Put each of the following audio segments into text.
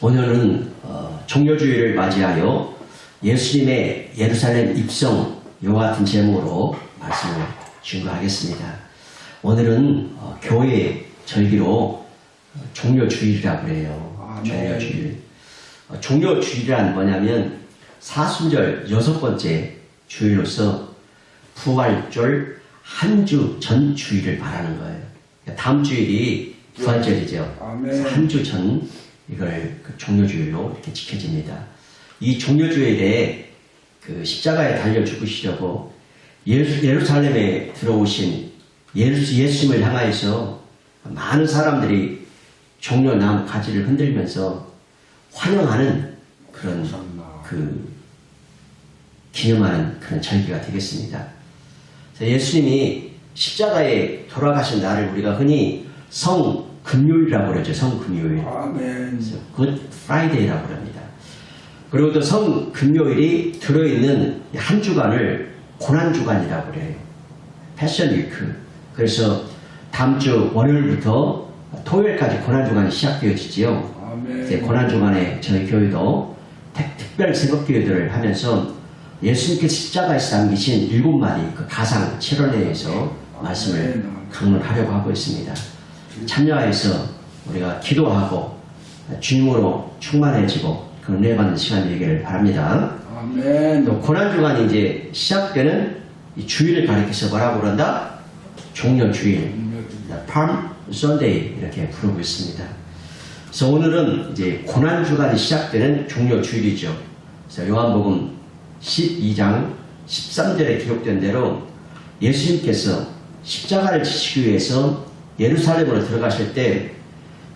오늘은 종료주의를 맞이하여 예수님의 예루살렘 입성 이와 같은 제목으로 말씀을 증거하겠습니다. 오늘은 교회 절기로 종료주일이라고 해요. 종료주일. 종료주일이란 뭐냐면 사순절 6번째 주일로서 부활절 한 주 전 주일을 말하는 거예요. 다음 주일이 부활절이죠. 한 주 전 이걸 종료주일로 이렇게 지켜집니다. 이 종료주일에 그 십자가에 달려 죽으시려고 예루살렘에 들어오신 예수님을 향하여서 많은 사람들이 종려나무 가지를 흔들면서 환영하는 그런 기념하는 그런 절기가 되겠습니다. 예수님이 십자가에 돌아가신 날을 우리가 흔히 성금요일이라고 그러죠. 성금요일. 굿 프라이데이라고 합니다. 그리고 또 성금요일이 들어있는 한 주간을 고난주간이라고 그래요. 패션 위크. 그래서 다음 주 월요일부터 토요일까지 고난주간이 시작되어지지요. 고난주간에 저희 교회도 특별 새벽기도를 하면서 예수님께서 십자가에서 남기신 7마디 그 가상 7월내에서 말씀을 강론하려고 하고 있습니다. 참여해서 우리가 기도하고 주님으로 충만해지고 그 은혜 받는 시간 되기를 바랍니다. 또 고난주간이 이제 시작되는 이 주일을 가리켜서 뭐라고 그런다? 종료주일, Palm Sunday 이렇게 부르고 있습니다. 그래서 오늘은 이제 고난주간이 시작되는 종료주일이죠. 그래서 요한복음 12장 13절에 기록된 대로 예수님께서 십자가를 지시기 위해서 예루살렘으로 들어가실 때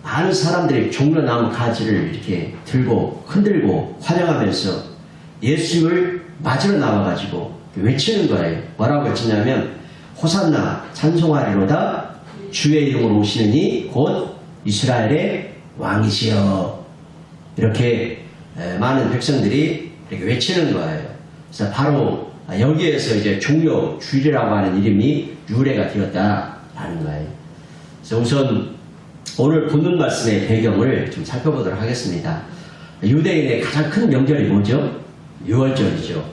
많은 사람들이 종려나무 가지를 이렇게 들고 흔들고 환영하면서 예수님을 맞으러 나와가지고 외치는 거예요. 뭐라고 외치냐면 호산나 찬송하리로다 주의 이름으로 오시는 이 곧 이스라엘의 왕이시여. 이렇게 많은 백성들이 이렇게 외치는 거예요. 그래서 바로 여기에서 이제 종료주일이라고 하는 이름이 유래가 되었다라는 거예요. 그래서 우선 오늘 본문 말씀의 배경을 좀 살펴보도록 하겠습니다. 유대인의 가장 큰 명절이 뭐죠? 유월절이죠.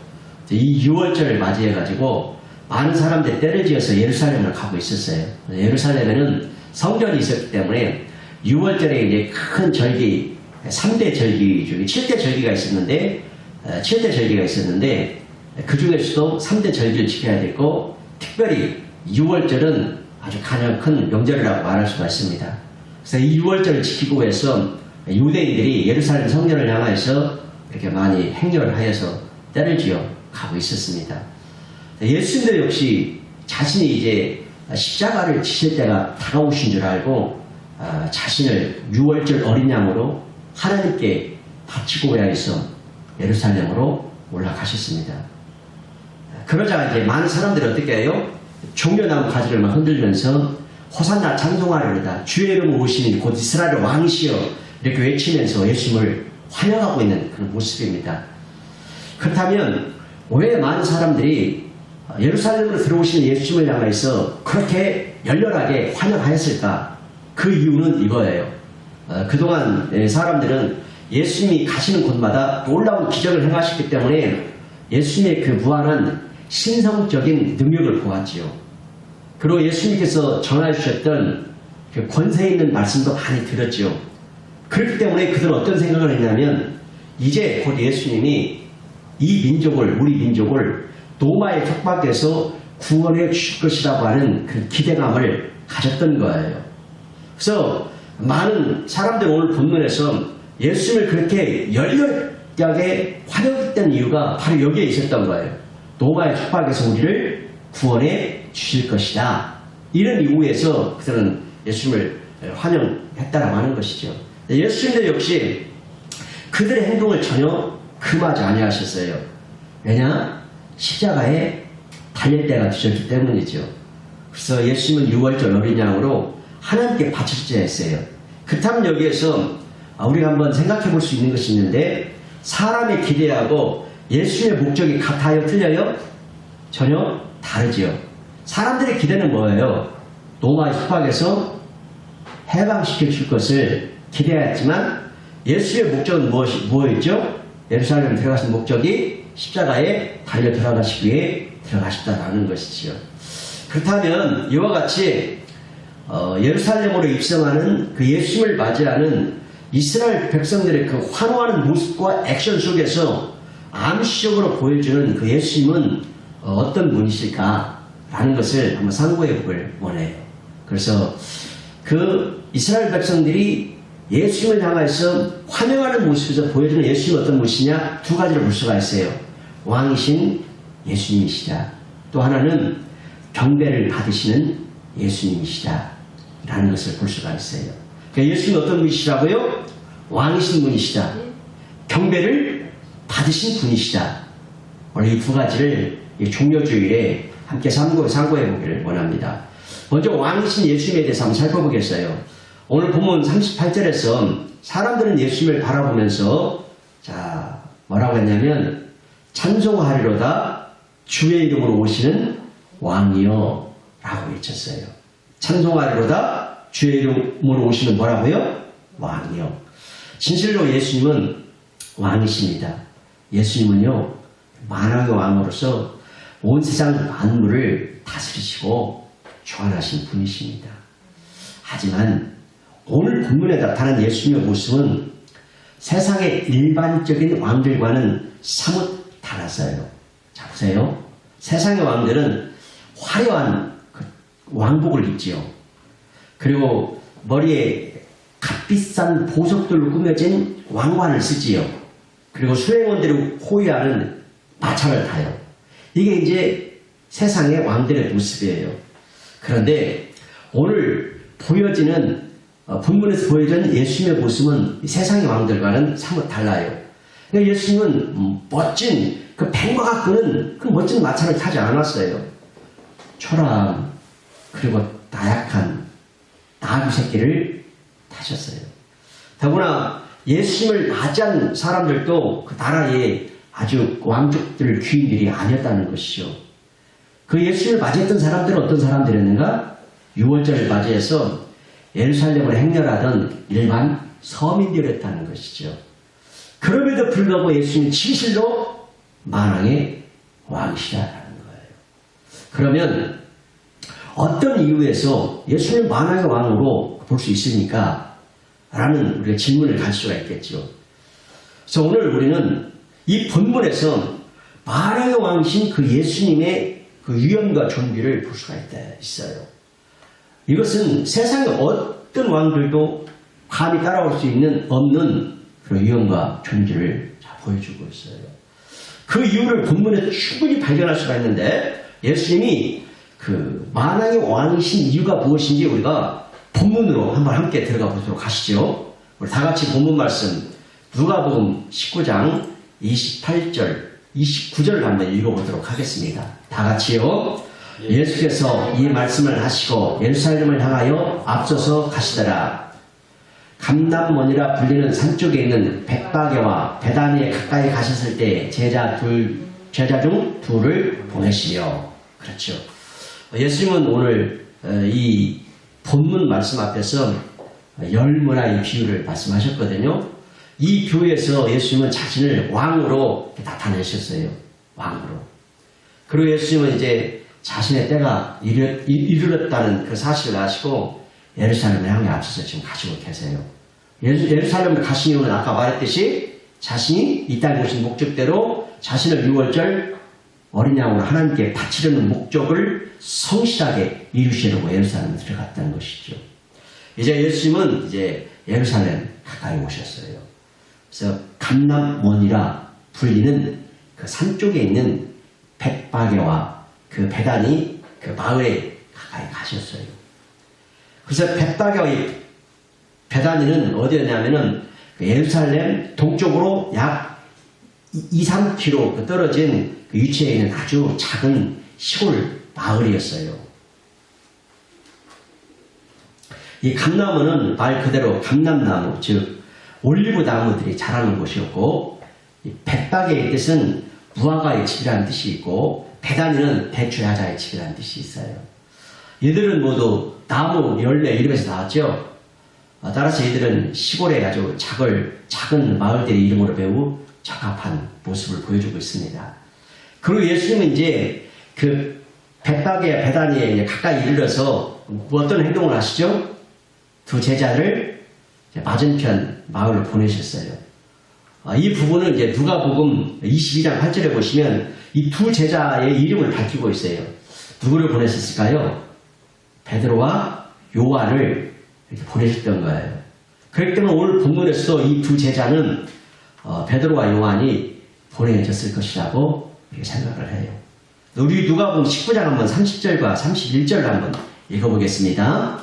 이 유월절을 맞이해가지고 많은 사람들이 때를 지어서 예루살렘을 가고 있었어요. 예루살렘에는 성전이 있었기 때문에 유월절에 이제 큰 절기, 3대 절기 중에 7대 절기가 있었는데, 7대 절기가 있었는데, 그 중에서도 3대 절기를 지켜야 되고, 특별히 유월절은 아주 가장 큰 명절이라고 말할 수가 있습니다. 그래서 이 유월절을 지키고 해서 유대인들이 예루살렘 성전을 향해서 이렇게 많이 행렬을 하여서 때를 지어 가고 있었습니다. 예수님도 역시 자신이 이제 십자가를 지실 때가 다가오신 줄 알고 자신을 유월절 어린 양으로 하나님께 바치고 해서 예루살렘으로 올라가셨습니다. 그러자 이제 많은 사람들이 어떻게 해요? 종려나무 가지를 막 흔들면서 호산나 찬송하리로다 주의 이름으로 오시는 곧 이스라엘의 왕이시여 이렇게 외치면서 예수님을 환영하고 있는 그런 모습입니다. 그렇다면 왜 많은 사람들이 예루살렘으로 들어오시는 예수님을 향해서 그렇게 열렬하게 환영하였을까? 그 이유는 이거예요. 그동안 사람들은 예수님이 가시는 곳마다 놀라운 기적을 행하셨기 때문에 예수님의 그 무한한 신성적인 능력을 보았지요. 그리고 예수님께서 전해 주셨던 그 권세 있는 말씀도 많이 들었지요. 그렇기 때문에 그들은 어떤 생각을 했냐면 이제 곧 예수님이 이 민족을, 우리 민족을 로마의 협박에서 구원해 주실 것이라고 하는 그 기대감을 가졌던 거예요. 그래서 많은 사람들이 오늘 본문에서 예수님을 그렇게 열렬하게 환영했던 이유가 바로 여기에 있었던 거예요. 로마의 협박에서 우리를 구원해 주실 것이다. 이런 이유에서 그들은 예수님을 환영했다라고 하는 것이죠. 예수님도 역시 그들의 행동을 전혀 금하지 아니하셨어요. 왜냐? 십자가에 달릴 때가 되셨기 때문이죠. 그래서 예수님은 유월절 어린 양으로 하나님께 바쳐져야 했어요. 그렇다면 여기에서 우리가 한번 생각해 볼 수 있는 것이 있는데 사람의 기대하고 예수님의 목적이 같아요? 틀려요? 전혀 다르지요. 사람들의 기대는 뭐예요? 로마 협박에서 해방시켜 줄 것을 기대했지만 예수의 목적은 뭐였죠? 예루살렘 들어가신 목적이 십자가에 달려 들어가시기 위해 들어가셨다라는 것이지요. 그렇다면 이와 같이 예루살렘으로 입성하는 그 예수님을 맞이하는 이스라엘 백성들의 그 환호하는 모습과 액션 속에서 암시적으로 보여주는 그 예수님은 어떤 분이실까라는 것을 한번 상고해 보길 원해요. 그래서 그 이스라엘 백성들이 예수님을 향해서 환영하는 모습에서 보여주는 예수님이 어떤 분이시냐? 두 가지를 볼 수가 있어요. 왕이신 예수님이시다. 또 하나는 경배를 받으시는 예수님이시다 라는 것을 볼 수가 있어요. 그러니까 예수님이 어떤 분이시라고요? 왕이신 분이시다. 경배를 받으신 분이시다. 오늘 이 두 가지를 종려주일에 함께 상고해 보기를 원합니다. 먼저 왕이신 예수님에 대해서 한번 살펴보겠어요. 오늘 본문 38절에서 사람들은 예수님을 바라보면서 자 뭐라고 했냐면 찬송하리로다 주의 이름으로 오시는 왕이여 라고 외쳤어요. 찬송하리로다 주의 이름으로 오시는 뭐라고요? 왕이여. 진실로 예수님은 왕이십니다. 예수님은요 만왕의 왕으로서 온 세상 만물을 다스리시고 주관하신 분이십니다. 하지만 오늘 본문에 나타난 예수님의 모습은 세상의 일반적인 왕들과는 사뭇 달라서요. 자 보세요. 세상의 왕들은 화려한 그 왕복을 입지요. 그리고 머리에 값비싼 보석들로 꾸며진 왕관을 쓰지요. 그리고 수행원들이 호위하는 마차를 타요. 이게 이제 세상의 왕들의 모습이에요. 그런데 오늘 보여지는 본문에서 보여준 예수님의 모습은 세상의 왕들과는 사뭇 달라요. 예수님은 멋진 그 뱀과 끄는 그 멋진 마차를 타지 않았어요. 초라한 그리고 나약한 나귀 새끼를 타셨어요. 더구나 예수님을 맞이한 사람들도 그 나라의 아주 왕족들 귀인들이 아니었다는 것이죠. 그 예수님을 맞이했던 사람들은 어떤 사람들이었는가? 유월절을 맞이해서 예루살렘을 행렬하던 일반 서민들이었다는 것이죠. 그럼에도 불구하고 예수님은 진실로 만왕의 왕이시라는 거예요. 그러면 어떤 이유에서 예수님을 만왕의 왕으로 볼 수 있습니까? 라는 우리가 질문을 갈 수가 있겠죠. 그래서 오늘 우리는 이 본문에서 만왕의 왕이신 그 예수님의 그 위엄과 존귀를 볼 수가 있어요. 이것은 세상의 어떤 왕들도 감히 따라올 수 없는 그런 위엄과 존귀를 보여주고 있어요. 그 이유를 본문에 충분히 발견할 수가 있는데 예수님이 그 만왕의 왕이신 이유가 무엇인지 우리가 본문으로 한번 함께 들어가 보도록 하시죠. 우리 다 같이 본문 말씀 누가복음 19장 28절 29절을 한번 읽어보도록 하겠습니다. 다 같이요. 예수께서 이 말씀을 하시고 예루살렘을 향하여 앞서서 가시더라. 감람원이라 불리는 산 쪽에 있는 벳바게와 베다니에 가까이 가셨을 때 제자 중 둘을 보내시려. 그렇죠. 예수님은 오늘 이 본문 말씀 앞에서 열문화의 비유를 말씀하셨거든요. 이 비유에서 예수님은 자신을 왕으로 나타내셨어요. 왕으로. 그리고 예수님은 이제 자신의 때가 이르렀다는 그 사실을 아시고 예루살렘을 향해 앞서서 지금 가시고 계세요. 예루살렘을 가신 이유는 아까 말했듯이 자신이 이 땅에 오신 목적대로 자신을 유월절 어린 양으로 하나님께 바치려는 목적을 성실하게 이루시려고 예루살렘에 들어갔다는 것이죠. 이제 예수님은 이제 예루살렘 가까이 오셨어요. 그래서 감람원이라 불리는 그 산 쪽에 있는 벳바게와 그 베다니 그 마을에 가까이 가셨어요. 그래서 벳바게와 베다니는 어디였냐면은 그 예루살렘 동쪽으로 약 2-3km 떨어진 그 위치에 있는 아주 작은 시골 마을이었어요. 이 감나무는 말 그대로 감람나무, 즉 올리브 나무들이 자라는 곳이었고, 이 벳바게의 뜻은 무화과의 집이라는 뜻이 있고, 베다니는 대추야자의 집이라는 뜻이 있어요. 이들은 모두 나무, 열매 이름에서 나왔죠. 따라서 이들은 시골의 아주 작은 마을들의 이름으로 매우 적합한 모습을 보여주고 있습니다. 그리고 예수님은 이제 그 벳박에 베다니에 이제 가까이 이르러서 어떤 행동을 하시죠? 두 제자를 맞은편 마을로 보내셨어요. 이 부분은 이제 누가복음 22장 8절에 보시면 이 두 제자의 이름을 밝히고 있어요. 누구를 보내셨을까요? 베드로와 요한을 이렇게 보내셨던 거예요. 그렇기 때문에 오늘 본문에서 이 두 제자는 베드로와 요한이 보내졌을 것이라고 생각을 해요. 우리 누가복음 19장 한번 30절과 31절을 한번 읽어보겠습니다.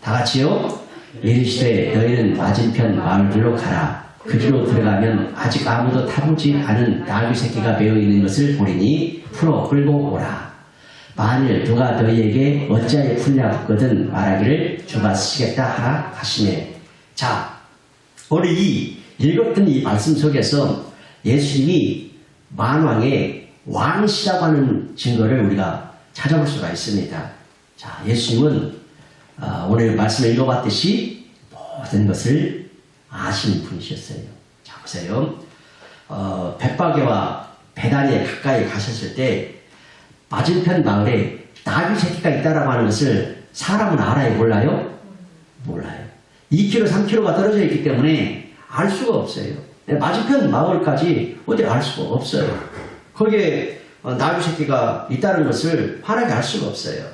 다 같이요. 이르시되 너희는 맞은편 마을들로 가라. 그리로 들어가면 아직 아무도 타보지 않은 나귀 새끼가 매어 있는 것을 보리니 풀어 끌고 오라. 만일 누가 너희에게 어찌하여 풀냐 묻거든 말하기를 주가 쓰시겠다 하라 하시네. 자, 오늘 읽었던 이 말씀 속에서 예수님이 만왕의 왕이시라고 하는 증거를 우리가 찾아볼 수가 있습니다. 자, 예수님은 오늘 말씀을 읽어봤듯이 모든 것을 아시는 분이셨어요. 자, 보세요. 벳바게와 베다니에 가까이 가셨을 때 맞은편 마을에 나귀 새끼가 있다라고 하는 것을 사람은 알아요? 몰라요? 몰라요. 2km, 3km가 떨어져 있기 때문에 알 수가 없어요. 맞은편 마을까지 어디 알 수가 없어요. 거기에 나귀 새끼가 있다는 것을 환하게 알 수가 없어요.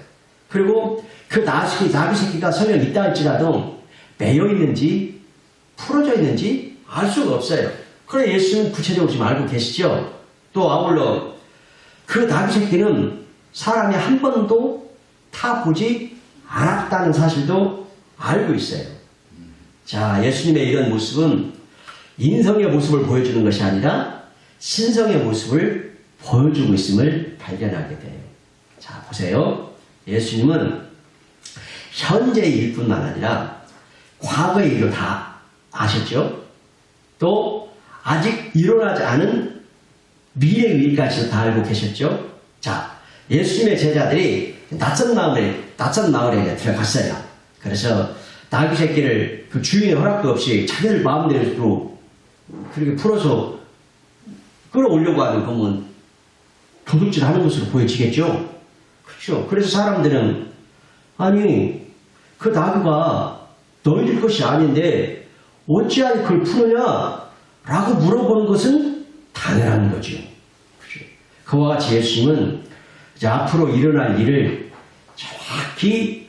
그리고 그 나귀 새끼가 설령 있다 할지라도 매여 있는지 풀어져 있는지 알 수가 없어요. 그래 예수는 구체적으로 지금 알고 계시죠? 또 아울러 그 나귀 새끼는 사람이 한 번도 타보지 않았다는 사실도 알고 있어요. 자, 예수님의 이런 모습은 인성의 모습을 보여주는 것이 아니라 신성의 모습을 보여주고 있음을 발견하게 돼요. 자, 보세요. 예수님은 현재의 일뿐만 아니라 과거의 일도 다 아셨죠? 또 아직 일어나지 않은 미래의 일까지도 다 알고 계셨죠? 자, 예수님의 제자들이 낯선 마을에 들어갔어요. 그래서 나귀 새끼를 그 주인의 허락도 없이 자기들 마음대로 그렇게 풀어서 끌어오려고 하는 그러면 도둑질 하는 것으로 보여지겠죠? 그렇죠? 그래서 사람들은 아니 그 나귀가 너희들 것이 아닌데 어찌하여 그걸 푸느냐? 라고 물어보는 것은 당연한 거죠. 그렇죠? 그와 같이 예수님은 이제 앞으로 일어날 일을 정확히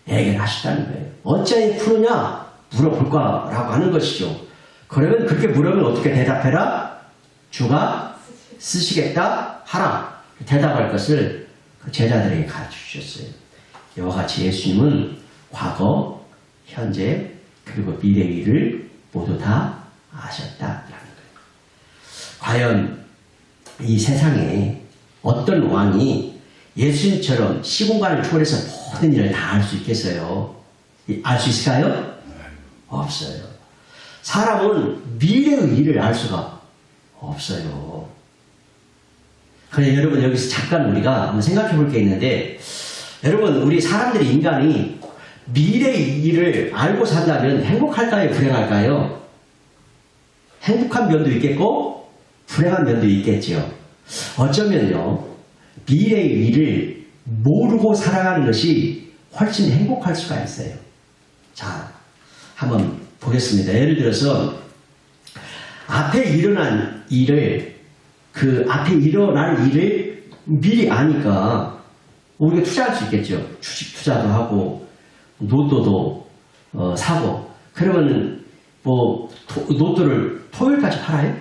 예견하시다는 거예요. 어찌하여 푸느냐? 물어볼 거라고 하는 것이죠. 그러면 그렇게 물으면 어떻게 대답해라? 주가 쓰시겠다 하라. 대답할 것을 그 제자들에게 가르쳐 주셨어요. 이와 같이 예수님은 과거, 현재, 그리고 미래의 일을 모두 다 아셨다라는 거예요. 과연 이 세상에 어떤 왕이 예수님처럼 시공간을 초월해서 모든 일을 다 알 수 있겠어요? 알 수 있을까요? 없어요. 사람은 미래의 일을 알 수가 없어요. 그래 여러분 여기서 잠깐 우리가 한번 생각해 볼 게 있는데 여러분 우리 사람들이 인간이 미래의 일을 알고 산다면 행복할까요? 불행할까요? 행복한 면도 있겠고 불행한 면도 있겠죠. 어쩌면요 미래의 일을 모르고 살아가는 것이 훨씬 행복할 수가 있어요. 자 한번 보겠습니다. 예를 들어서 앞에 일어난 일을 그 앞에 일어날 일을 미리 아니까 우리가 투자할 수 있겠죠. 주식 투자도 하고 로또도 사고 그러면은 뭐 로또를 토요일까지 팔아요?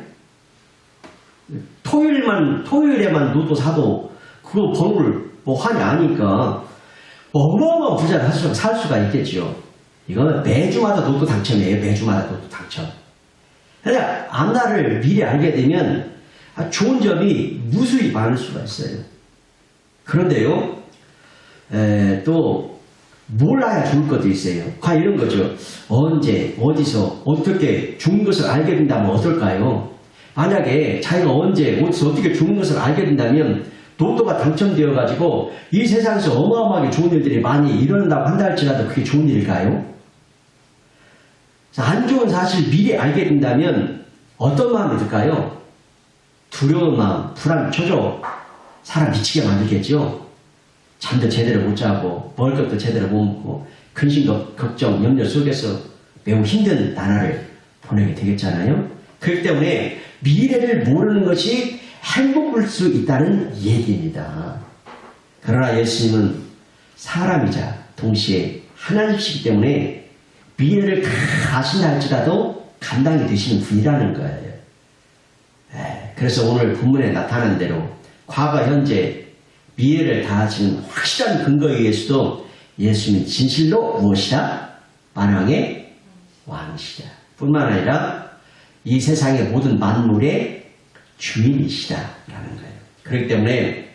토요일에만 로또 사도 그거 번호를 뭐 하니 아니까 어마어마한 부자를 살 수가 있겠죠. 이거는 매주마다 로또 당첨이에요. 매주마다 로또 당첨. 그러니까 앞날을 미리 알게 되면 좋은 점이 무수히 많을 수가 있어요. 그런데요, 또 몰라야 좋을 것도 있어요. 과연 이런 거죠. 언제, 어디서, 어떻게 좋은 것을 알게 된다면 어떨까요? 만약에 자기가 언제, 어디서 어떻게 좋은 것을 알게 된다면 로또가 당첨되어가지고 이 세상에서 어마어마하게 좋은 일들이 많이 일어난다고 한다 할지라도 그게 좋은 일일까요? 안 좋은 사실 미리 알게 된다면 어떤 마음이 들까요? 두려운 마음, 불안, 초조, 사람 미치게 만들겠죠. 잠도 제대로 못 자고 먹을 것도 제대로 못 먹고 근심, 걱정, 염려 속에서 매우 힘든 나날을 보내게 되겠잖아요. 그렇기 때문에 미래를 모르는 것이 행복할 수 있다는 얘기입니다. 그러나 예수님은 사람이자 동시에 하나님이시기 때문에 미래를 다 아신다 할지라도 감당이 되시는 분이라는 거예요. 그래서 오늘 본문에 나타난 대로 과거, 현재, 미래를 다 아시는 확실한 근거에 의해서도 예수님은 진실로 무엇이다? 만왕의 왕이시다. 뿐만 아니라 이 세상의 모든 만물의 주인이시다라는 거예요. 그렇기 때문에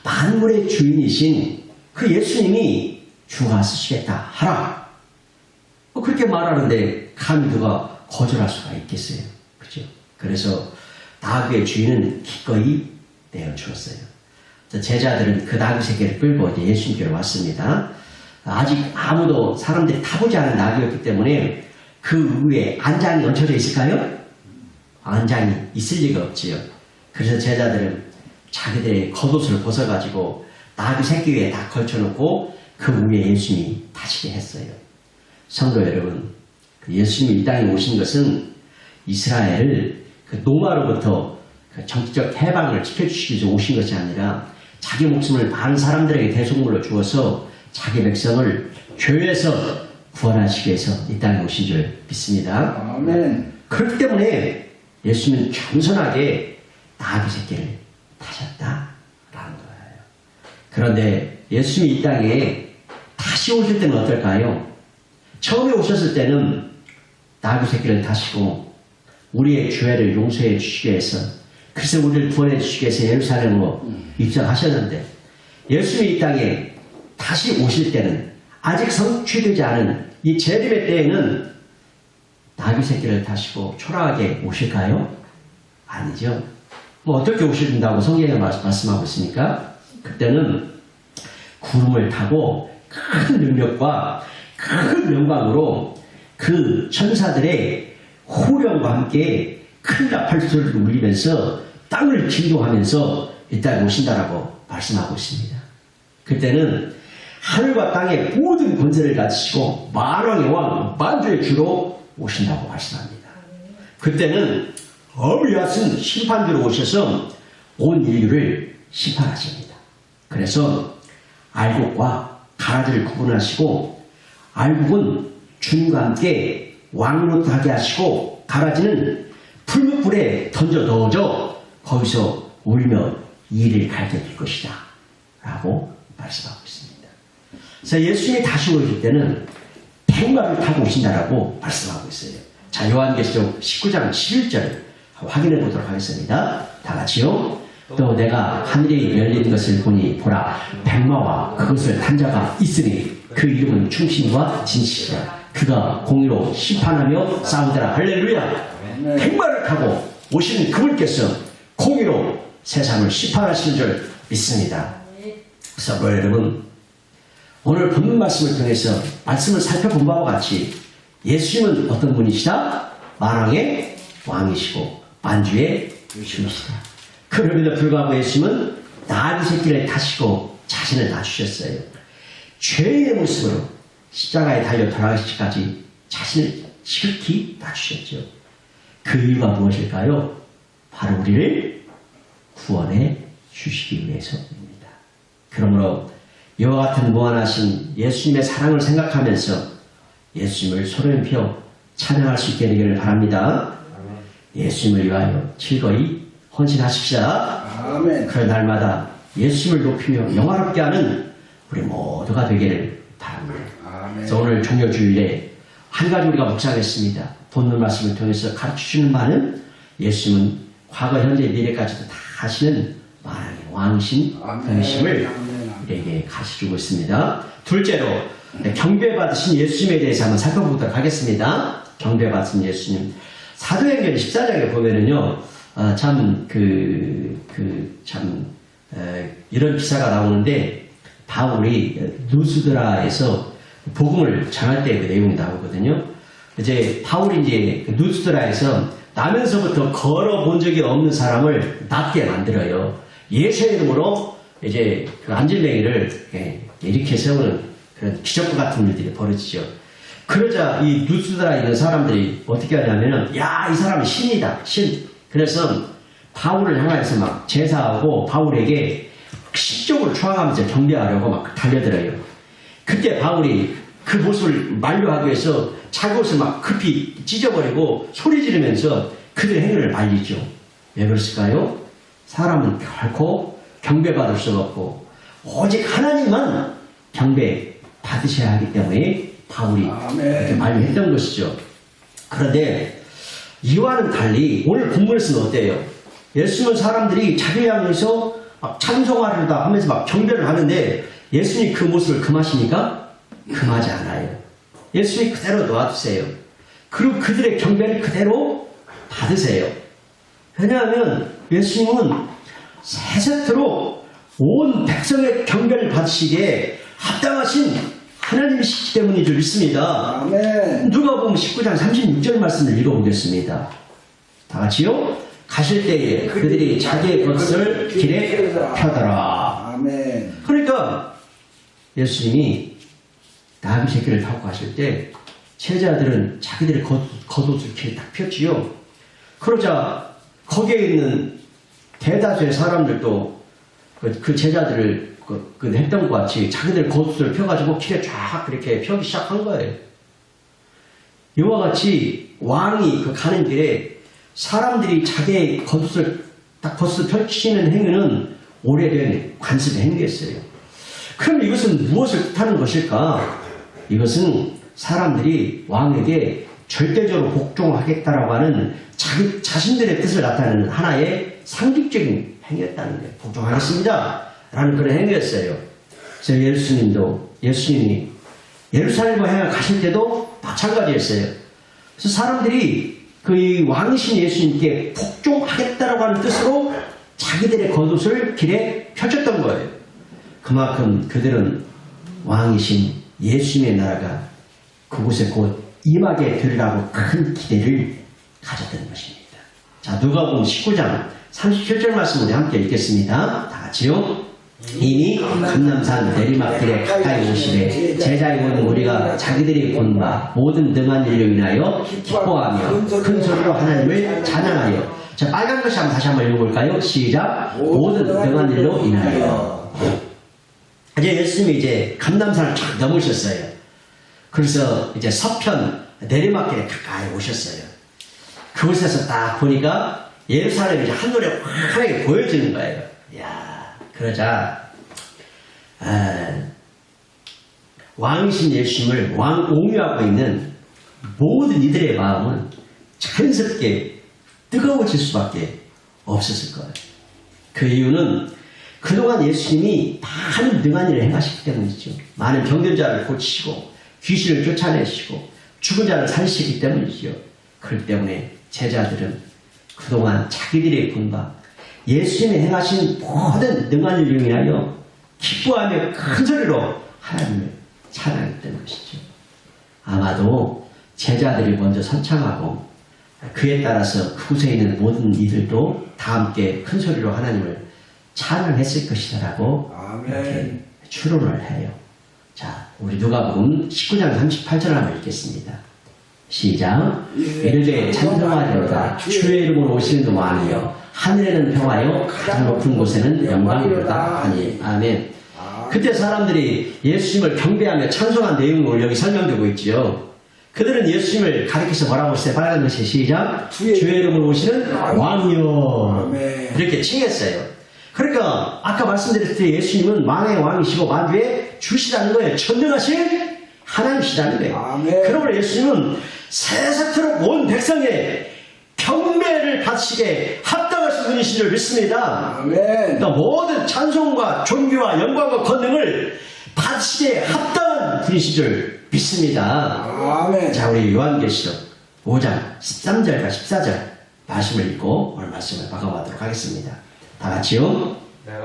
만물의 주인이신 그 예수님이 주가 쓰시겠다 하라. 그렇게 말하는데 감히 누가 거절할 수가 있겠어요. 그렇죠? 그래서 나귀의 주인은 기꺼이 내어주었어요. 제자들은 그 나귀 새끼를 끌고 이제 예수님께로 왔습니다. 아직 아무도 사람들이 타보지 않은 나귀였기 때문에 그 위에 안장이 얹혀져 있을까요? 안장이 있을 리가 없지요. 그래서 제자들은 자기들의 겉옷을 벗어가지고 나귀 새끼 위에 다 걸쳐놓고 그 위에 예수님이 타시게 했어요. 성도 여러분, 예수님이 이 땅에 오신 것은 이스라엘을 그 노마로부터 그 정치적 해방을 지켜주시기 위해서 오신 것이 아니라 자기 목숨을 많은 사람들에게 대속물로 주어서 자기 백성을 죄에서 구원하시기 위해서 이 땅에 오신 줄 믿습니다. 아멘. 그렇기 때문에 예수님은 겸손하게 나귀 새끼를 타셨다라는 거예요. 그런데 예수님이 이 땅에 다시 오실 때는 어떨까요? 처음에 오셨을 때는 나귀 새끼를 타시고 우리의 죄를 용서해 주시기 위해서, 그래서 우리를 구원해 주시기 위해서 예루살렘으로 입성하셨는데, 예수님이 이 땅에 다시 오실 때는 아직 성취되지 않은 이 재림의 때에는 나귀 새끼를 타시고 초라하게 오실까요? 아니죠. 어떻게 오신다고 성경에 말씀하고 있습니까? 그때는 구름을 타고 큰 능력과 큰 영광으로 그 천사들의 호령과 함께 큰 나팔소리를 울리면서 땅을 진동하면서 일단 오신다라고 말씀하고 있습니다. 그때는 하늘과 땅의 모든 권세를 가지시고 만왕의 왕, 만주의 주로 오신다고 말씀합니다. 그때는 어미와신 심판주로 오셔서 온 인류를 심판하십니다. 그래서 알곡과 가라지를 구분하시고, 알곡은 주님과 함께 왕으로 하게 하시고, 가라지는 풀무불에 던져 넣어져 거기서 울며 이를 갈게 될 것이다 라고 말씀하고 있습니다. 그래서 예수님이 다시 오실 때는 백마를 타고 오신다라고 말씀하고 있어요. 자, 요한계시록 19장 11절 확인해 보도록 하겠습니다. 다 같이요. 또 내가 하늘이 열린 것을 보니 보라, 백마와 그것을 탄 자가 있으니 그 이름은 충신과 진실이라. 그가 공의로 심판하며 싸우더라. 할렐루야. 백마를 타고 오시는 그분께서 공의로 세상을 심판하시는 줄 믿습니다. 그래서 여러분, 오늘 본문 말씀을 통해서 말씀을 살펴본 바와 같이 예수님은 어떤 분이시다? 만왕의 왕이시고 만주의 주이시다. 그럼에도 불구하고 예수님은 나귀 새끼를 타시고 자신을 낮추셨어요. 죄의 모습으로 십자가에 달려 돌아가시기까지 자신을 지극히 낮추셨죠. 그 이유가 무엇일까요? 바로 우리를 구원해 주시기 위해서입니다. 그러므로 이와 같은 무한하신 예수님의 사랑을 생각하면서 예수님을 소리를 펴 찬양할 수 있게 되기를 바랍니다. 예수님을 위하여 즐거이 헌신하십시다. 아멘. 그런 날마다 예수님을 높이며 영화롭게 하는 우리 모두가 되기를 바랍니다. 아멘. 그래서 오늘 종료주일에 한 가지 우리가 묵상했습니다. 본문 말씀을 통해서 가르쳐주는 바는 예수님은 과거, 현재, 미래까지도 다 하시는 만왕의 왕이신 분이심을 우리에게 가르쳐주고 있습니다. 둘째로 경배받으신 예수님에 대해서 한번 살펴보도록 하겠습니다. 경배받으신 예수님. 사도행전 14장에 보면은요, 이런 기사가 나오는데, 바울이 누스드라에서 복음을 전할 때 그 내용이 나오거든요. 이제 바울이 이제 그 누스드라에서 나면서부터 걸어본 적이 없는 사람을 낫게 만들어요. 예수의 이름으로 이제 그 안질뱅이를 이렇게 세우는 그런 기적과 같은 일들이 벌어지죠. 그러자 이 누스드라에 있는 사람들이 어떻게 하냐면은, 야, 이 사람은 신이다, 신. 그래서 바울을 향해서 막 제사하고 바울에게 신적으로 추앙하면서 경배하려고 막 달려들어요. 그때 바울이 그 모습을 만류하기 위해서 자기 옷을 막 급히 찢어버리고 소리 지르면서 그들의 행위를 말리죠. 왜 그랬을까요? 사람은 결코 경배받을 수가 없고 오직 하나님만 경배 받으셔야 하기 때문에 바울이 그렇게 만류했던 것이죠. 그런데 이와는 달리 오늘 본문에서는 어때요? 예수님은 사람들이 자기를 향해서 막 찬송하려다 하면서 막 경배를 하는데 예수님이 그 모습을 금하십니까? 금하지 않아요. 예수님이 그대로 놓아두세요. 그리고 그들의 경배를 그대로 받으세요. 왜냐하면 예수님은 세세토록 온 백성의 경배를 받으시기에 합당하신 하나님이시기 때문인 줄 믿습니다. 아멘. 누가복음 19장 36절 말씀을 읽어보겠습니다. 다 같이요. 가실 때에 그들이 자기의 것을 길에 펴더라. 아멘. 그러니까 예수님이 나귀 새끼를 타고 가실 때 제자들은 자기들의 겉옷을 길에 딱 폈지요. 그러자 거기에 있는 대다수의 사람들도 그 제자들을 했던 것 같이 자기들 겉옷을 펴가지고 길에 쫙 그렇게 펴기 시작한 거예요. 이와 같이 왕이 그 가는 길에 사람들이 자기의 겉옷을 딱 펼치는 행위는 오래된 관습의 행위였어요. 그럼 이것은 무엇을 뜻하는 것일까? 이것은 사람들이 왕에게 절대적으로 복종하겠다라고 하는 자신들의 뜻을 나타내는 하나의 상징적인 행위였다는 거예요. 복종하겠습니다 라는 그런 행위였어요. 그래서 예수님이 예루살렘을 향해 가실 때도 마찬가지였어요. 그래서 사람들이 그 왕이신 예수님께 복종하겠다라고 하는 뜻으로 자기들의 겉옷을 길에 펼쳤던 거예요. 그만큼 그들은 왕이신 예수님의 나라가 그곳에 곧 임하게 되리라고 큰 기대를 가졌던 것입니다. 자, 누가복음 19장 37절 말씀 우리 함께 읽겠습니다. 다 같이요. 이미 감람산 내리막길에 가까이 오시되 제자의 온 무리가 자기들이 본 바 모든 등한 일로 인하여 기뻐하며 큰 소리로 하나님을 찬양하여. 자, 빨간 것이 다시 한번 읽어볼까요? 시작. 모든 등한 일로 인하여. 이제 예수님이 이제 감람산을 쫙 넘으셨어요. 그래서 이제 서편 내리막길에 가까이 오셨어요. 그곳에서 딱 보니까 예루살렘이 이제 한눈에 환하게 보여지는 거예요. 이야, 그러자 왕이신 예수님을 옹유하고 있는 모든 이들의 마음은 자연스럽게 뜨거워질 수밖에 없었을 거예요. 그 이유는 그동안 예수님이 많은 능한 일을 행하셨기 때문이죠. 많은 병든 자를 고치시고 귀신을 쫓아내시고 죽은 자를 살리시기 때문이죠. 그렇기 때문에 제자들은 그동안 자기들의 본바 예수님이 행하신 모든 능한 일을 인하여 기뻐하며 큰 소리로 하나님을 찬양했던 것이죠. 아마도 제자들이 먼저 선창하고 그에 따라서 그곳에 있는 모든 이들도 다 함께 큰 소리로 하나님을 찬양했을 것이다라고 이렇게 추론을 해요. 자, 우리 누가복음 19장 38절 한번 읽겠습니다. 시작. 이르되 찬송하리로다 주의 이름으로 오시는 왕이여 하늘에는 평화요 가장 높은 곳에는 영광이로다 하니. 아멘. 그때 사람들이 예수님을 경배하며 찬송한 내용을 여기 설명되고 있지요. 그들은 예수님을 가리켜서 뭐라고 했어요? 빨간 것이 시작. 주의 이름으로 오시는 왕이여 이렇게 칭했어요. 그러니까 아까 말씀드렸듯이 예수님은 만왕의 왕이시고 만주의 주시라는 거예요. 전능하신 하나님이시라는 거예요. 그러므로 예수님은 세세토록 온 백성의 경배를 받으시게 합당하신 분이신 줄 믿습니다. 그러니까 모든 찬송과 존귀와 영광과 권능을 받으시게 합당한 분이신 줄 믿습니다. 자, 우리 요한계시록 5장 13절과 14절 말씀을 읽고 오늘 말씀을 박아보도록 하겠습니다. 다 같이요.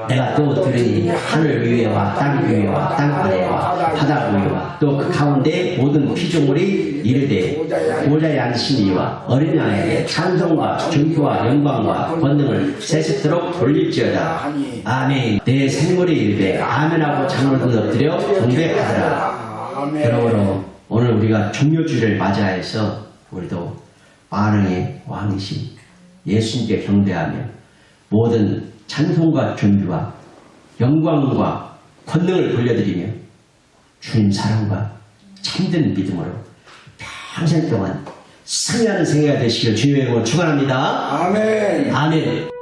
내가 또 들으니 하늘 위에와 땅 위에와 땅 아래와 바다 위에와 또 그 가운데 모든 피조물이 이르되 보좌에 앉으신 이와 어린 양에게 찬송과 존귀와 영광과 권능을 세세토록 돌릴지어다. 아멘. 내 생물이 이르되 아멘하고 장로를 엎드려 경배하더라. 그러므로 오늘 우리가 종료주를 맞이하여서 우리도 만왕의 왕이신 예수님께 경배하며 모든 찬송과 존귀와 영광과 권능을 돌려드리며 주님 사랑과 참된 믿음으로 평생 동안 승리하는 생애가 되시길 주님의 이름으로 축원합니다. 아멘. 아멘.